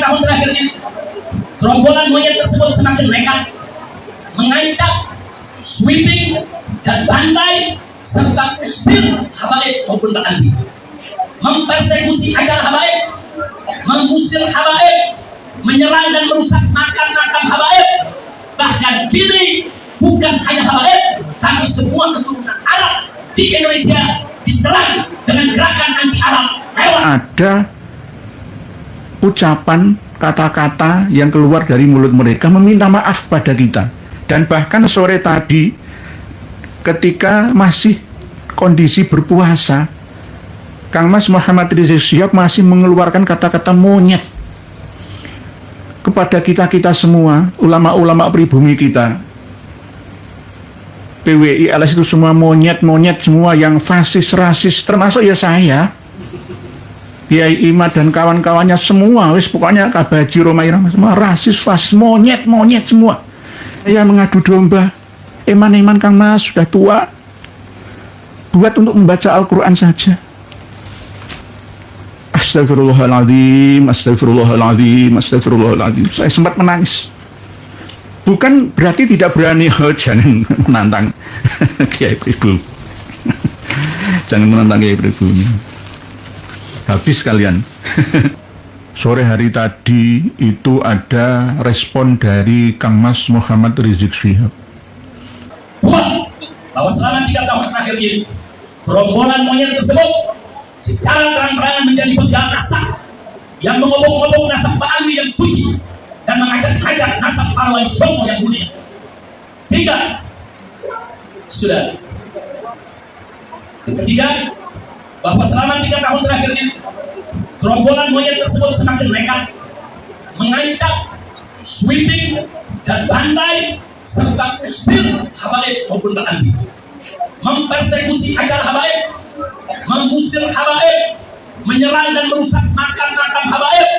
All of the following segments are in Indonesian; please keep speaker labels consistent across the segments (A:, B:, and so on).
A: tahun terakhir ini, gerombolan monyet tersebut semakin nekat, mengancam, sweeping, dan bantai, serta usir habaib maupun ba'andi, mempersekusi acara habaib, mengusir habaib, menyerang dan merusak makam-makam habaib. Bahkan kini bukan hanya habaib, tapi semua keturunan Arab di Indonesia diserang dengan gerakan anti Arab.
B: Ada ucapan kata-kata yang keluar dari mulut mereka meminta maaf pada kita. Dan bahkan sore tadi ketika masih kondisi berpuasa, Kang Mas Muhammad Rizik Syihab masih mengeluarkan kata-kata monyet kepada kita-kita semua, ulama-ulama pribumi kita. PWI LS itu semua monyet-monyet semua yang fasis, rasis, termasuk ya saya. Kiai Imad dan kawan-kawannya semua, wis pokoknya Kabaji Roma Irama semua rasis, fasis, monyet-monyet semua. Saya mengadu domba, eman-eman Kang Mas sudah tua, buat untuk membaca Al-Quran saja. Astagfirullahaladzim, astagfirullahaladzim, astagfirullahaladzim. Saya sempat menangis. Bukan berarti tidak berani, jangan menantang Kiai Pribu. Jangan menantang Kiai Pribu. Habis kalian. Sore hari tadi itu ada respon dari Kang Mas Muhammad Rizik Syihab.
A: Bahwa selama 3 tahun terakhir ini, gerombolan monyet tersebut secara terang-terangan menjadi penjahat nasab yang mengobong-obong nasab ba'andi yang suci dan mengajak-ajak nasab para wali songo yang mulia. 3. Sudah. Yang ketiga, bahwa selama 3 tahun terakhir ini, gerombolan monyet tersebut semakin nekat, mengancam, sweeping, dan bantai, serta usir habaib maupun ba'andi, mempersekusi acara habaib, mengusir habaib, menyerang dan merusak makam-makam habaib.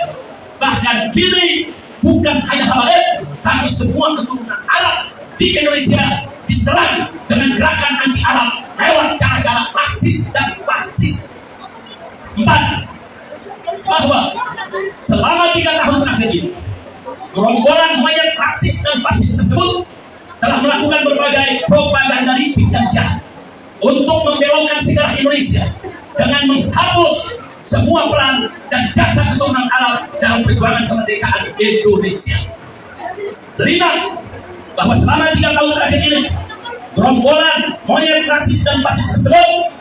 A: Bahkan kini bukan hanya habaib, tapi semua keturunan Arab di Indonesia diserang dengan gerakan anti Arab lewat cara-cara rasis dan fasis. 4. Bahwa selama 3 tahun terakhir ini, gerombolan monyet rasis dan fasis tersebut telah melakukan berbagai propaganda licik dan jahat untuk membelokkan sejarah Indonesia dengan menghapus semua peran dan jasa keturunan Arab dalam perjuangan kemerdekaan Indonesia. 5. Bahwa selama 3 tahun terakhir ini, gerombolan monyet rasis dan fasis tersebut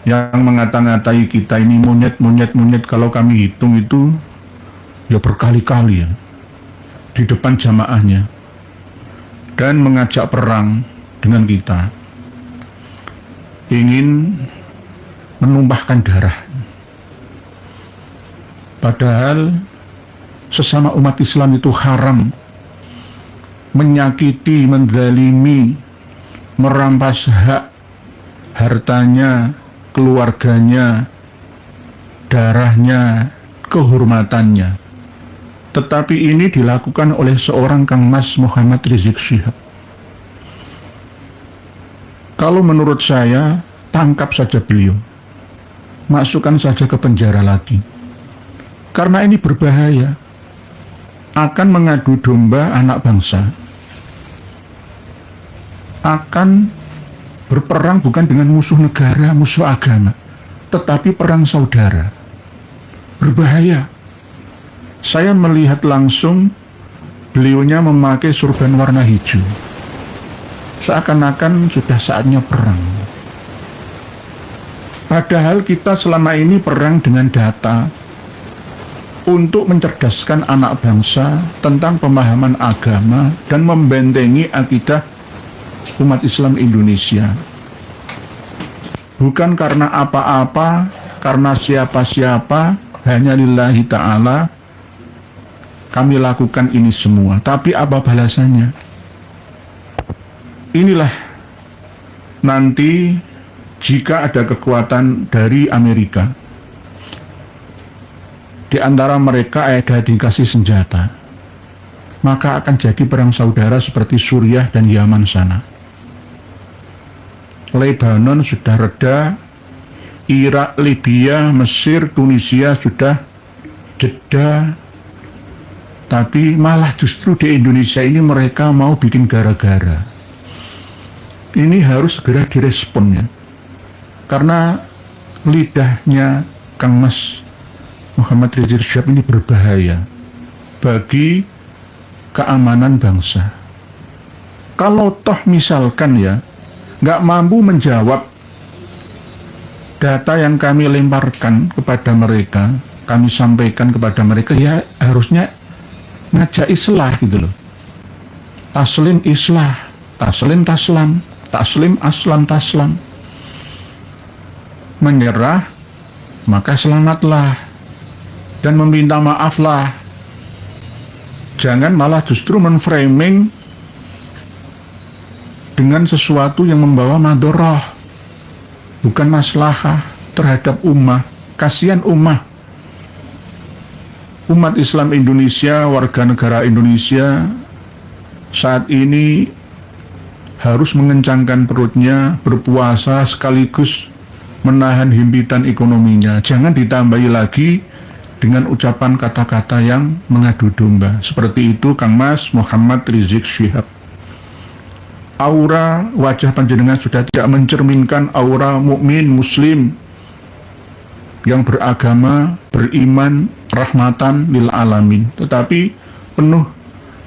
B: yang mengata-ngatai kita ini monyet, kalau kami hitung itu ya berkali-kali ya di depan jamaahnya, dan mengajak perang dengan kita, ingin menumpahkan darah. Padahal sesama umat Islam itu haram menyakiti, menzalimi, merampas hak hartanya, keluarganya, darahnya, kehormatannya. Tetapi ini dilakukan oleh seorang Kang Mas Muhammad Rizik Syihab. Kalau menurut saya, tangkap saja beliau, masukkan saja ke penjara lagi, karena ini berbahaya, akan mengadu domba anak bangsa, akan berperang bukan dengan musuh negara, musuh agama, tetapi perang saudara. Berbahaya. Saya melihat langsung beliaunya memakai surban warna hijau, seakan-akan sudah saatnya perang. Padahal kita selama ini perang dengan data untuk mencerdaskan anak bangsa tentang pemahaman agama dan membentengi akidah umat Islam Indonesia. Bukan karena apa-apa, karena siapa-siapa, hanya lillahi ta'ala kami lakukan ini semua. Tapi apa balasannya? Inilah nanti jika ada kekuatan dari Amerika, di antara mereka ada dikasih senjata, maka akan jadi perang saudara seperti Suriah dan Yaman sana. Lebanon sudah reda, Irak, Libya, Mesir, Tunisia sudah jeda, Tapi malah justru di Indonesia ini mereka mau bikin gara-gara. Ini harus segera direspon ya. Karena lidahnya Kang Mas Muhammad Rizik Syihab ini berbahaya bagi keamanan bangsa. Kalau toh misalkan ya nggak mampu menjawab data yang kami lemparkan kepada mereka, kami sampaikan kepada mereka, ya harusnya ngajak islah gitu loh. Taslim islah, taslim taslam, taslim aslam taslam. Menyerah maka selamatlah dan meminta maaflah. Jangan malah justru menframing dengan sesuatu yang membawa madorah, bukan maslahah terhadap ummah. Kasihan ummah. Umat Islam Indonesia, warga negara Indonesia saat ini harus mengencangkan perutnya, berpuasa sekaligus menahan himpitan ekonominya. Jangan ditambahi lagi dengan ucapan kata-kata yang mengadu domba. Seperti itu Kang Mas Muhammad Rizik Syihab. Aura wajah panjenengan sudah tidak mencerminkan aura mukmin muslim yang beragama, beriman, rahmatan lil alamin, tetapi penuh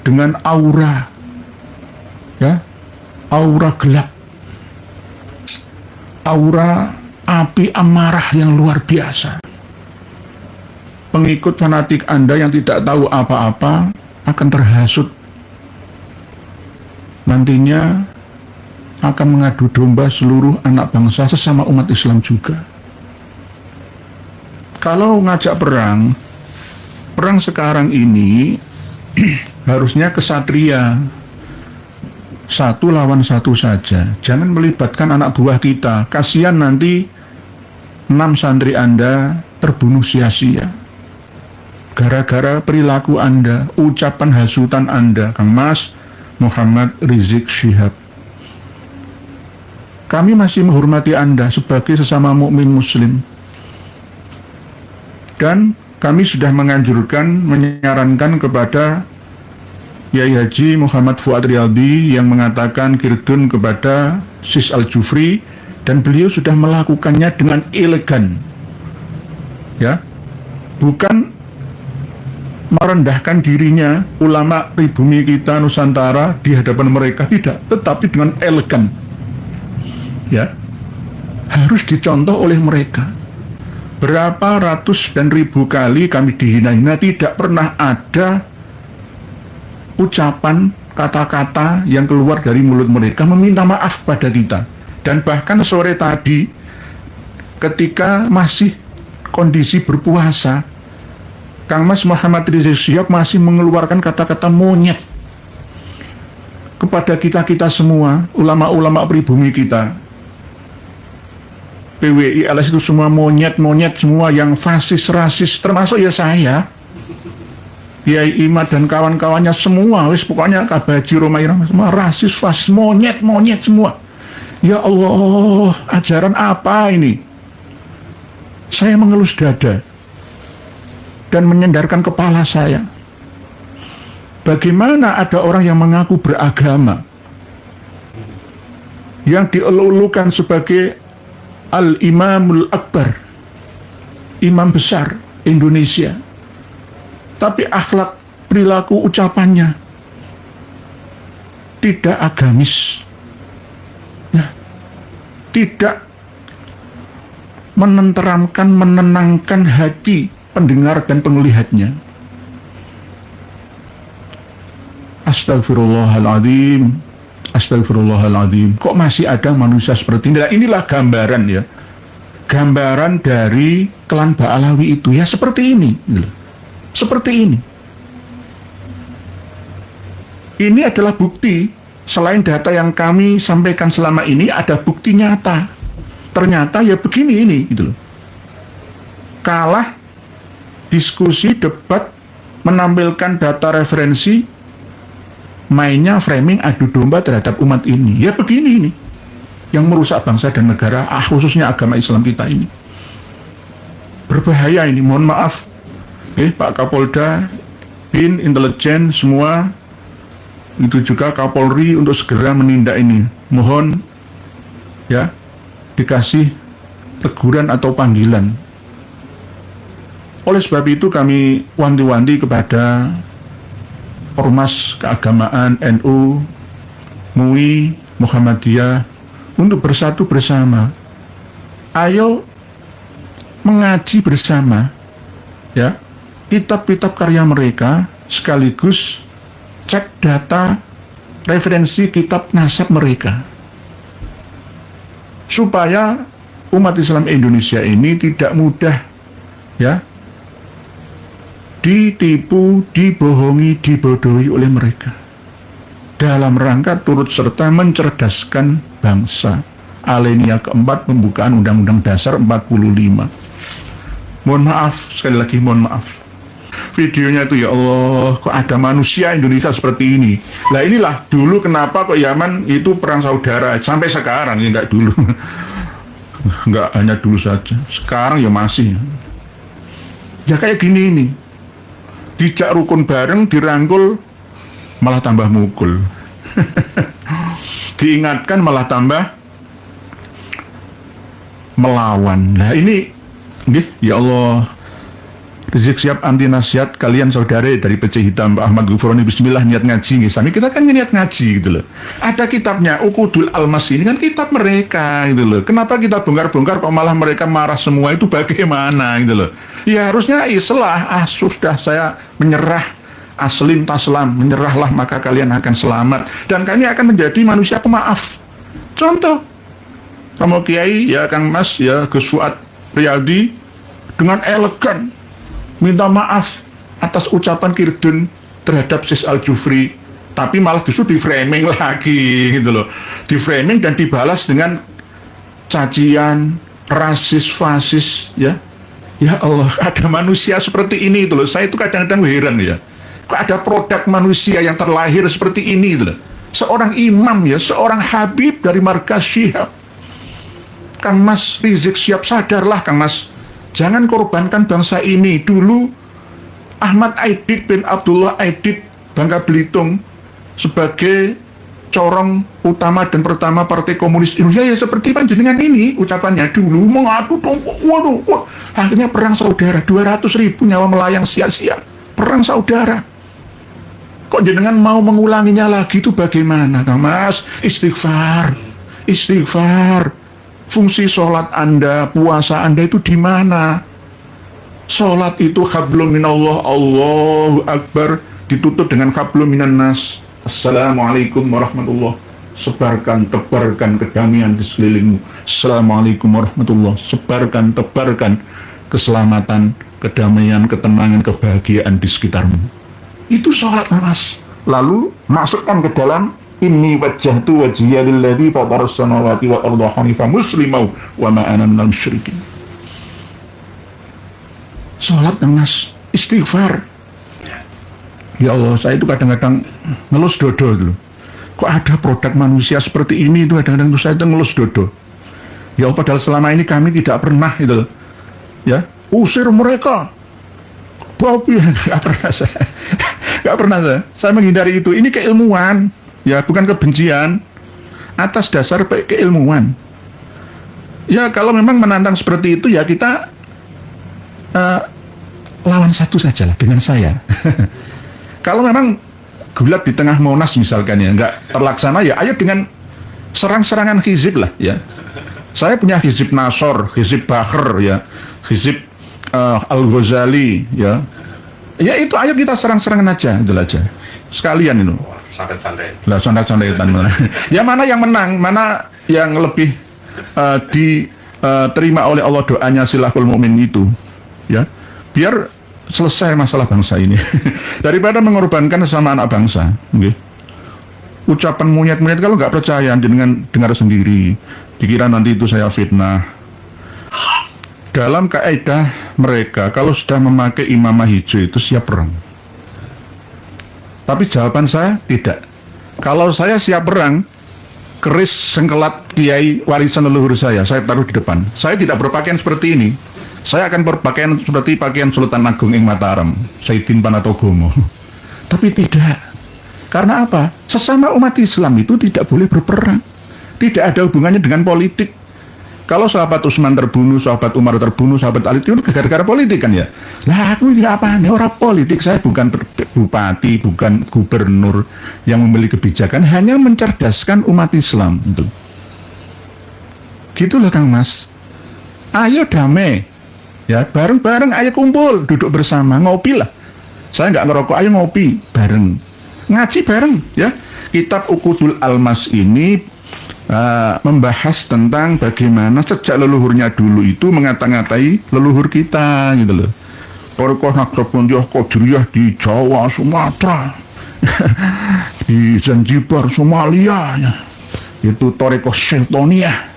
B: dengan aura, ya, aura gelap, aura api amarah yang luar biasa. Pengikut fanatik Anda yang tidak tahu apa-apa akan terhasut, nantinya akan mengadu domba seluruh anak bangsa sesama umat Islam juga. Kalau ngajak perang sekarang ini harusnya kesatria, satu lawan satu saja. Jangan melibatkan anak buah kita. Kasihan nanti 6 santri Anda terbunuh sia-sia gara-gara perilaku Anda, ucapan hasutan Anda, Kang Mas Muhammad Rizik Syihab. Kami masih menghormati Anda sebagai sesama mukmin muslim. Dan kami sudah menganjurkan, menyarankan kepada Yai Haji Muhammad Fuad Riyadi yang mengatakan kirdun kepada Sis Al-Jufri, dan beliau sudah melakukannya dengan elegan. Ya, bukan merendahkan dirinya ulama pribumi kita Nusantara di hadapan mereka, tidak, tetapi dengan elegan. Ya, harus dicontoh oleh mereka. Berapa ratus dan ribu kali kami dihina-hina, tidak pernah ada ucapan kata-kata yang keluar dari mulut mereka meminta maaf pada kita. Dan bahkan sore tadi ketika masih kondisi berpuasa, Kang Mas Muhammad Rizik Syihab masih mengeluarkan kata-kata monyet kepada kita-kita semua, ulama-ulama pribumi kita. PWI LS itu semua monyet-monyet semua, yang fasis, rasis, termasuk ya saya, Kiai Imad dan kawan-kawannya semua, wis pokoknya Kabaji Romai Rahmat semua rasis, fasis, monyet-monyet semua. Ya Allah, ajaran apa ini? Saya mengelus dada dan menyendarkan kepala saya. Bagaimana ada orang yang mengaku beragama, yang dielulukan sebagai Al-Imamul Akbar, imam besar Indonesia, tapi akhlak, perilaku, ucapannya tidak agamis, ya, tidak menenteramkan, menenangkan hati pendengar dan penglihatnya. Astagfirullahaladzim, astagfirullahaladzim. Kok masih ada manusia seperti ini? Nah, inilah gambaran, ya, gambaran dari klan Ba'alawi itu, ya, seperti ini, seperti ini. Ini adalah bukti. Selain data yang kami sampaikan selama ini, ada bukti nyata. Ternyata ya begini ini, gitu loh. Kalah diskusi, debat, menampilkan data referensi, mainnya framing adu domba terhadap umat ini. Ya begini ini yang merusak bangsa dan negara, khususnya agama Islam kita ini. Berbahaya ini, mohon maaf Pak Kapolda BIN, intelijen, semua itu juga Kapolri untuk segera menindak ini. Mohon ya dikasih teguran atau panggilan. Oleh sebab itu kami wanti-wanti kepada Ormas Keagamaan NU, MUI, Muhammadiyah untuk bersatu bersama. Ayo mengaji bersama ya kitab-kitab karya mereka, sekaligus cek data referensi kitab nasab mereka, supaya umat Islam Indonesia ini tidak mudah ya ditipu, dibohongi, dibodohi oleh mereka dalam rangka turut serta mencerdaskan bangsa. Alinea keempat pembukaan Undang-Undang Dasar 45. Mohon maaf, sekali lagi mohon maaf. Videonya itu ya Allah, kok ada manusia Indonesia seperti ini. Nah inilah dulu kenapa kok Yaman itu perang saudara sampai sekarang ya, enggak dulu. Enggak hanya dulu saja, sekarang ya masih. Ya kayak gini ini. Dijak rukun bareng, dirangkul malah tambah mukul. Diingatkan malah tambah melawan. Nah ini ya Allah, Rizik Syihab anti nasihat kalian saudara dari PC Hitam Pak Ahmad Ghufroni, bismillah niat ngaji nih. Sami kita kan niat ngaji gitu loh. Ada kitabnya Uqudul Almas, ini kan kitab mereka gitu loh. Kenapa kita bongkar-bongkar kok malah mereka marah semua, itu bagaimana gitu loh. Ya harusnya islah, sudah saya menyerah, aslim taslam, menyerahlah maka kalian akan selamat dan kami akan menjadi manusia pemaaf. Contoh Romo Kiai ya Kang Mas ya Gus Fuad Riyadi dengan elegan minta maaf atas ucapan Kirdun terhadap Sis Al-Jufri, tapi malah justru di framing lagi gitu loh, di framing dan dibalas dengan cacian, rasis, fasis ya. Ya Allah, ada manusia seperti ini itu loh. Saya itu kadang-kadang heran ya, kok ada produk manusia yang terlahir seperti ini itu loh. Seorang imam ya, seorang habib dari markas Syihab. Kang Mas Rizik Syihab, sadarlah Kang Mas, jangan korbankan bangsa ini. Dulu Ahmad Aidit bin Abdullah Aidit Bangka Belitung sebagai corong utama dan pertama Partai Komunis Indonesia ya seperti panjenengan ini ucapannya dulu mengaku waduh, akhirnya perang saudara, 200.000 nyawa melayang sia-sia, perang saudara. Kok jenengan mau mengulanginya lagi itu bagaimana Kang Mas? Istighfar. Fungsi sholat Anda, puasa Anda itu di mana? Sholat itu hablum minallah, Allahu Akbar, ditutup dengan hablum minan nas. Assalamualaikum warahmatullahi. Sebarkan, tebarkan kedamaian di sekelilingmu. Assalamualaikum warahmatullahi. Sebarkan, tebarkan keselamatan, kedamaian, ketenangan, kebahagiaan di sekitarmu. Itu sholat Mas. Lalu masukkan ke dalam inni wajjahtu wajhiya lilladzi fataras samawati wal arda hanifan musliman wa ma ana minal musyrikin. Salat Mas, istighfar. Ya Allah, saya itu kadang-kadang ngelus dodo gitu. Kok ada produk manusia seperti ini itu, kadang-kadang itu saya itu ngelus dodo. Ya Allah, padahal selama ini kami tidak pernah itu ya, usir mereka. Babi, nggak pernah saya menghindari itu. Ini keilmuan. Ya, bukan kebencian, atas dasar keilmuan. Ya, kalau memang menantang seperti itu, ya kita lawan satu saja lah dengan saya. Kalau memang gulat di tengah Monas misalkan ya, nggak terlaksana, ya ayo dengan serang-serangan hizib lah ya. Saya punya hizib Nasor, hizib Bahr ya, hizib Al-Ghazali ya. Ya itu ayo kita serang-serangan aja, itu aja. Sekalian itu.
C: Santai-santai.
B: Lah santai-santai ya, mana yang menang, mana yang lebih diterima oleh Allah doanya silahul mukmin itu ya, biar selesai masalah bangsa ini. Daripada mengorbankan sesama anak bangsa. Okay. Ucapan monyet-monyet kalau nggak percaya dengan dengar sendiri, dikira nanti itu saya fitnah. Dalam kaidah mereka kalau sudah memakai imamah hijau itu siap perang. Tapi jawaban saya tidak. Kalau saya siap perang, keris sengkelat kiai warisan leluhur saya taruh di depan. Saya tidak berpakaian seperti ini. Saya akan berpakaian seperti pakaian Sultan Agung ing Mataram, Sayyidin Panatogomo. Tapi tidak. Karena apa? Sesama umat Islam itu tidak boleh berperang. Tidak ada hubungannya dengan politik. Kalau sahabat Utsman terbunuh, sahabat Umar terbunuh, sahabat Ali itu gara-gara politik kan ya. Lah aku ini apa nih, orang politik, saya bukan bupati, bukan gubernur yang memiliki kebijakan, hanya mencerdaskan umat Islam itu. Gitulah Kang Mas. Ayo damai, ya bareng-bareng, ayo kumpul, duduk bersama, ngopi lah. Saya nggak ngerokok, ayo ngopi bareng, ngaji bareng, ya. Kitab Uqudul Almas ini membahas tentang bagaimana sejak leluhurnya dulu itu mengata-ngatai leluhur kita gitu loh. Torikoh Naqsyabandiyah Qadiriyah di Jawa, Sumatera, di Zanzibar, Somalia, ya. Itu Torikoh Syaitoniyah.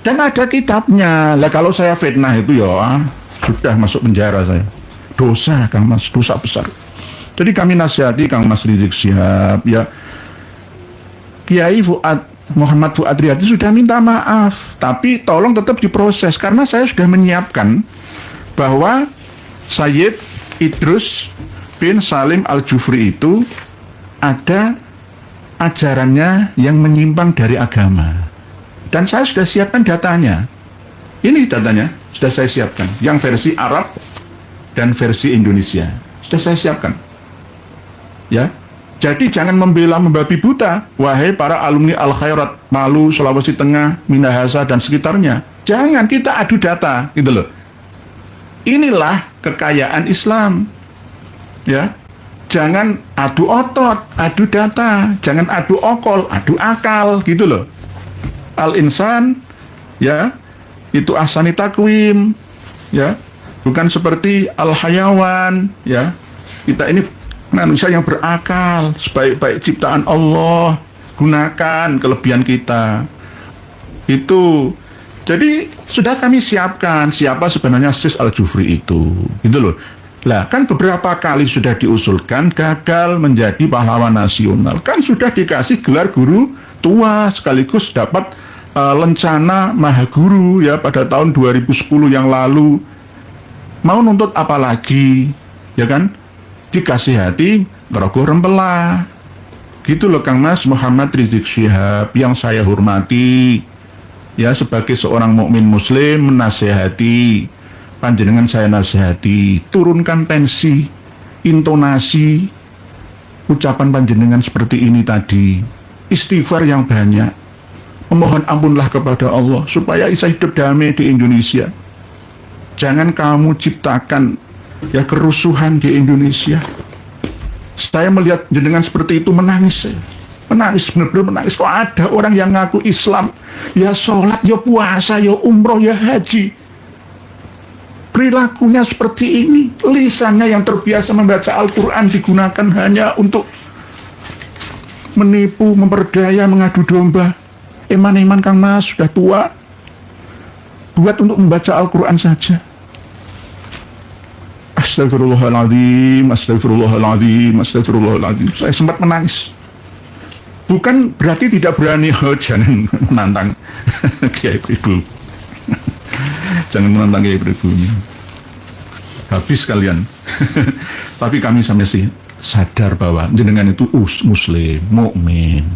B: Dan ada kitabnya. Lah kalau saya fitnah itu ya sudah masuk penjara saya. Dosa Kang Mas, dosa besar. Jadi kami nasihati Kang Mas Rizik Syihab, ya, Kiai Muhammad Fuad Riyadi sudah minta maaf, tapi tolong tetap diproses, karena saya sudah menyiapkan bahwa Sayyid Idrus bin Salim Al-Jufri itu ada ajarannya yang menyimpang dari agama, dan saya sudah siapkan datanya. Ini datanya sudah saya siapkan, yang versi Arab dan versi Indonesia sudah saya siapkan, ya. Jadi jangan membela membabi buta, wahai para alumni Al-Khairat, Palu, Sulawesi Tengah, Minahasa, dan sekitarnya. Jangan, kita adu data, gitu loh. Inilah kekayaan Islam. Ya, jangan adu otot, adu data, jangan adu okol, adu akal, gitu loh. Al-insan, ya, itu ahsani takwim, ya, bukan seperti al-hayawan, ya. Kita ini manusia yang berakal, sebaik-baik ciptaan Allah, gunakan kelebihan kita. Itu. Jadi sudah kami siapkan siapa sebenarnya Sis Al-Jufri itu. Gitu loh. Lah kan beberapa kali sudah diusulkan gagal menjadi pahlawan nasional. Kan sudah dikasih gelar guru tua sekaligus dapat lencana maha guru ya pada tahun 2010 yang lalu. Mau nuntut apa lagi? Ya kan? Dikasih hati, ngerogoh rempela. Gitu loh Kang Mas Muhammad Rizik Syihab yang saya hormati. Ya, sebagai seorang mukmin muslim menasehati, panjenengan saya nasihati, turunkan tensi, intonasi ucapan panjenengan seperti ini tadi. Istighfar yang banyak. Memohon ampunlah kepada Allah supaya bisa hidup damai di Indonesia. Jangan kamu ciptakan ya kerusuhan di Indonesia. Saya melihat jenengan seperti itu menangis, menangis, benar-benar menangis. Kok ada orang yang ngaku Islam, ya sholat, ya puasa, ya umroh, ya haji, perilakunya seperti ini, lisannya yang terbiasa membaca Al-Quran digunakan hanya untuk menipu, memperdaya, mengadu domba. Eman-eman Kang Mas sudah tua, buat untuk membaca Al-Quran saja. Astagfirullahaladzim, astagfirullahaladzim, astagfirullahaladzim. Saya sempat menangis. Bukan berarti tidak berani, oh, jangan menantang Kiai Ibu. Jangan menantang Kiai Ibu. Habis kalian. Tapi kami sampai sih sadar bahwa jenengan itu muslim, mukmin.